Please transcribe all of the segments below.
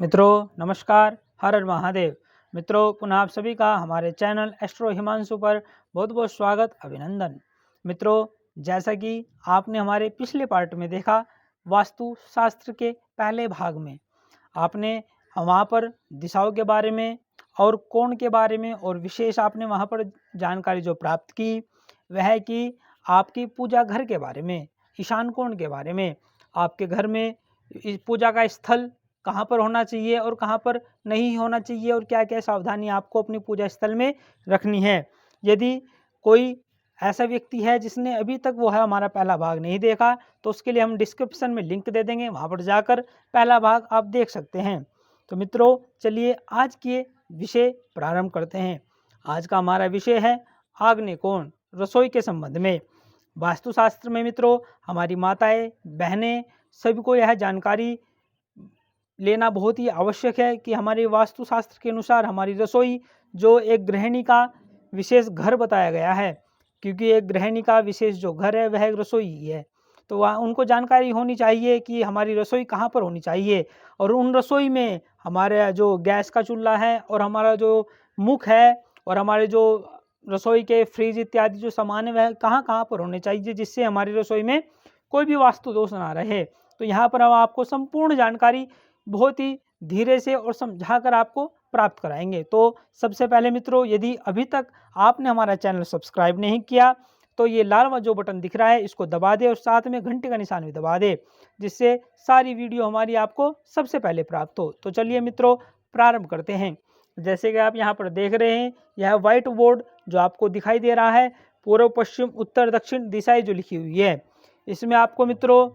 मित्रों नमस्कार, हर हर महादेव। मित्रों पुनः आप सभी का हमारे चैनल एस्ट्रो हिमांशु पर बहुत बहुत स्वागत, अभिनंदन। मित्रों, जैसा कि आपने हमारे पिछले पार्ट में देखा, वास्तु शास्त्र के पहले भाग में आपने वहाँ पर दिशाओं के बारे में और कोण के बारे में और विशेष आपने वहाँ पर जानकारी जो प्राप्त की वह है कि आपकी पूजा घर के बारे में, ईशान कोण के बारे में, आपके घर में इस पूजा का स्थल कहाँ पर होना चाहिए और कहाँ पर नहीं होना चाहिए और क्या क्या सावधानी आपको अपनी पूजा स्थल में रखनी है। यदि कोई ऐसा व्यक्ति है जिसने अभी तक वो है हमारा पहला भाग नहीं देखा, तो उसके लिए हम डिस्क्रिप्शन में लिंक दे देंगे, वहाँ पर जाकर पहला भाग आप देख सकते हैं। तो मित्रों चलिए आज के विषय प्रारंभ करते हैं। आज का हमारा विषय है आग्नेय कोण, रसोई के संबंध में। वास्तुशास्त्र में मित्रों हमारी माताएं, बहनें सभी को यह जानकारी लेना बहुत ही आवश्यक है कि हमारे वास्तुशास्त्र के अनुसार हमारी रसोई जो एक गृहिणी का विशेष घर बताया गया है, क्योंकि एक गृहिणी का विशेष जो घर है वह एक रसोई ही है। तो वह उनको जानकारी होनी चाहिए कि हमारी रसोई कहाँ पर होनी चाहिए और उन रसोई में हमारे जो गैस का चूल्हा है और हमारा जो मुख है और हमारे जो रसोई के फ्रिज इत्यादि जो सामान है वह कहाँ कहाँ पर होने चाहिए, जिससे हमारी रसोई में कोई भी वास्तु दोष ना रहे। तो यहाँ पर हम आपको संपूर्ण जानकारी बहुत ही धीरे से और समझाकर आपको प्राप्त कराएंगे। तो सबसे पहले मित्रों, यदि अभी तक आपने हमारा चैनल सब्सक्राइब नहीं किया तो ये लाल वाला जो बटन दिख रहा है इसको दबा दे और साथ में घंटे का निशान भी दबा दे, जिससे सारी वीडियो हमारी आपको सबसे पहले प्राप्त हो। तो चलिए मित्रों प्रारंभ करते हैं। जैसे कि आप यहाँ पर देख रहे हैं, यह व्हाइट बोर्ड जो आपको दिखाई दे रहा है, पूर्व पश्चिम उत्तर दक्षिण दिशाएं जो लिखी हुई है, इसमें आपको मित्रों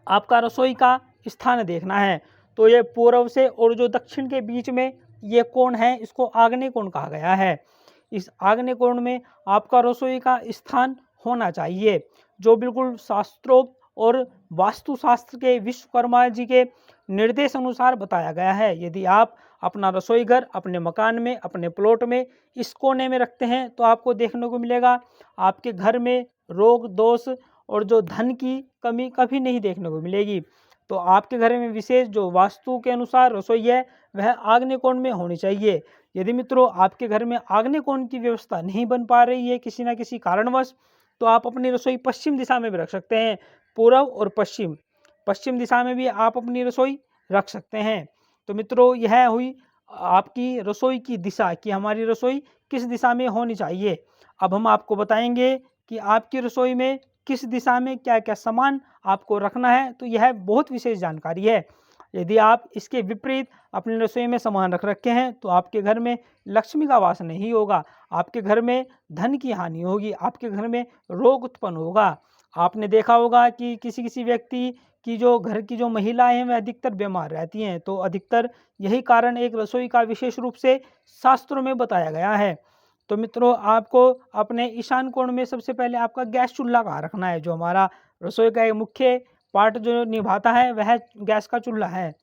आपका रसोई का स्थान देखना है। तो ये पूर्व से और जो दक्षिण के बीच में ये कोण है, इसको आग्नेय कोण कहा गया है। इस आग्नेय कोण में आपका रसोई का स्थान होना चाहिए, जो बिल्कुल शास्त्रोक्त और वास्तुशास्त्र के विश्वकर्मा जी के निर्देश अनुसार बताया गया है। यदि आप अपना रसोई घर अपने मकान में, अपने प्लॉट में इस कोने में रखते हैं तो आपको देखने को मिलेगा आपके घर में रोग दोष और जो धन की कमी कभी नहीं देखने को मिलेगी। तो आपके घर में विशेष जो वास्तु के अनुसार रसोई है वह आग्नेय कोण में होनी चाहिए। यदि मित्रों आपके घर में आग्नेय कोण की व्यवस्था नहीं बन पा रही है किसी न किसी कारणवश, तो आप अपनी रसोई पश्चिम दिशा में भी रख सकते हैं। पूर्व और पश्चिम, पश्चिम दिशा में भी आप अपनी रसोई रख सकते हैं। तो मित्रों यह हुई आपकी रसोई की दिशा कि हमारी रसोई किस दिशा में होनी चाहिए। अब हम आपको बताएंगे कि आपकी रसोई में किस दिशा में क्या क्या सामान आपको रखना है। तो यह बहुत विशेष जानकारी है। यदि आप इसके विपरीत अपनी रसोई में सामान रख रखे हैं तो आपके घर में लक्ष्मी का वास नहीं होगा, आपके घर में धन की हानि होगी, आपके घर में रोग उत्पन्न होगा। आपने देखा होगा कि किसी किसी व्यक्ति की जो घर की जो महिलाएं हैं वह अधिकतर बीमार रहती हैं, तो अधिकतर यही कारण एक रसोई का विशेष रूप से शास्त्रों में बताया गया है। तो मित्रों आपको अपने ईशान कोण में सबसे पहले आपका गैस चूल्हा कहाँ रखना है। जो हमारा रसोई का एक मुख्य पार्ट जो निभाता है वह गैस का चूल्हा है।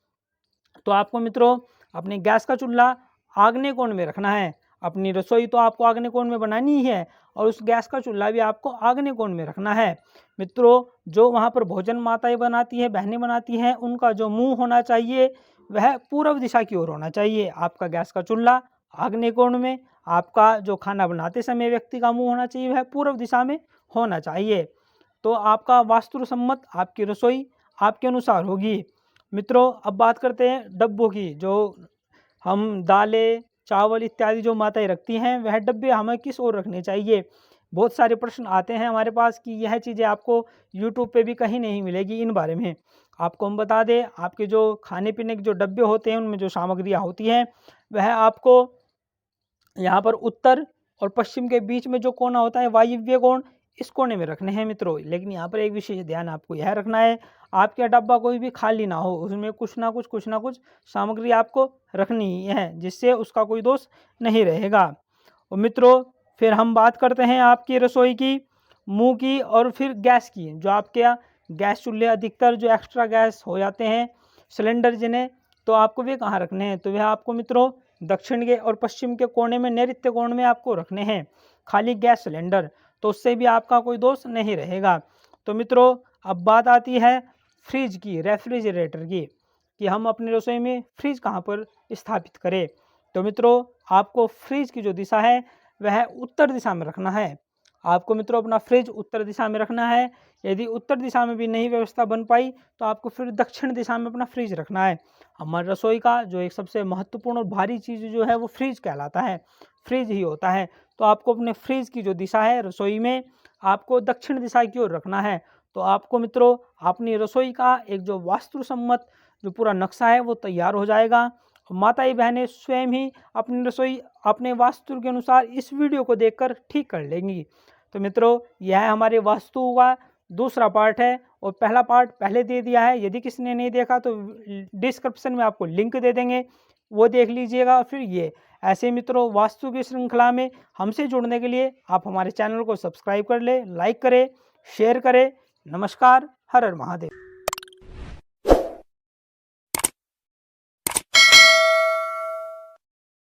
तो आपको मित्रों अपने गैस का चूल्हा आग्नेय कोण में रखना है। अपनी रसोई तो आपको आग्नेय कोण में बनानी ही है और उस गैस का चूल्हा भी आपको आग्नेय कोण में रखना है। मित्रों जो वहाँ पर भोजन माताएं बनाती है, बहनें बनाती हैं, उनका जो मुंह होना चाहिए वह पूर्व दिशा की ओर होना चाहिए। आपका गैस का चूल्हा आग्नेय कोण में, आपका जो खाना बनाते समय व्यक्ति का मुंह होना चाहिए वह पूर्व दिशा में होना चाहिए। तो आपका वास्तु सम्मत आपकी रसोई आपके अनुसार होगी। मित्रों अब बात करते हैं डब्बों की। जो हम दालें चावल इत्यादि जो माताएं रखती हैं वह डब्बे हमें किस ओर रखने चाहिए। बहुत सारे प्रश्न आते हैं हमारे पास कि यह चीज़ें आपको यूट्यूब पे भी कहीं नहीं मिलेगी। इन बारे में आपको हम बता दें, आपके जो खाने पीने के जो डब्बे होते हैं उनमें जो सामग्रियाँ होती हैं वह आपको यहाँ पर उत्तर और पश्चिम के बीच में जो कोना होता है वायव्य कोण, इस कोने में रखने हैं मित्रों। लेकिन यहाँ पर एक विशेष ध्यान आपको यह रखना है, आपका डब्बा कोई भी खाली ना हो, उसमें कुछ ना कुछ सामग्री आपको रखनी ही है, जिससे उसका कोई दोष नहीं रहेगा। और मित्रों फिर हम बात करते हैं आपकी रसोई की, मुंह की और फिर गैस की। जो आपके यहाँ गैस चूल्हे अधिकतर जो एक्स्ट्रा गैस हो जाते हैं सिलेंडर जिन्हें, तो आपको वे कहाँ रखने हैं। तो वह आपको मित्रों दक्षिण के और पश्चिम के कोने में नैऋत्य कोण में आपको रखने हैं खाली गैस सिलेंडर, तो उससे भी आपका कोई दोष नहीं रहेगा। तो मित्रों अब बात आती है फ्रिज की, रेफ्रिजरेटर की, कि हम अपनी रसोई में फ्रिज कहाँ पर स्थापित करें। तो मित्रों, आपको फ्रिज की जो दिशा है वह उत्तर दिशा में रखना है। आपको मित्रों अपना फ्रिज उत्तर दिशा में रखना है। यदि उत्तर दिशा में भी नहीं व्यवस्था बन पाई तो आपको फिर दक्षिण दिशा में अपना फ्रिज रखना है। हमारी रसोई का जो एक सबसे महत्वपूर्ण और भारी चीज़ जो है वो फ्रिज कहलाता है, फ्रिज ही होता है। तो आपको अपने फ्रिज की जो दिशा है रसोई में, आपको दक्षिण दिशा की ओर रखना है। तो आपको मित्रों अपनी रसोई का एक जो वास्तुसम्मत जो पूरा नक्शा है वो तैयार हो जाएगा। माताएं बहनें स्वयं ही अपनी रसोई अपने वास्तु के अनुसार इस वीडियो को देखकर ठीक कर लेंगी। तो मित्रों, यह हमारे वास्तु का दूसरा पार्ट है और पहला पार्ट पहले दे दिया है। यदि किसी ने नहीं देखा तो डिस्क्रिप्शन में आपको लिंक दे देंगे, वो देख लीजिएगा। फिर ये ऐसे मित्रों वास्तु की श्रृंखला में हमसे जुड़ने के लिए आप हमारे चैनल को सब्सक्राइब कर ले, लाइक करें, शेयर करें। नमस्कार, हर हर महादेव।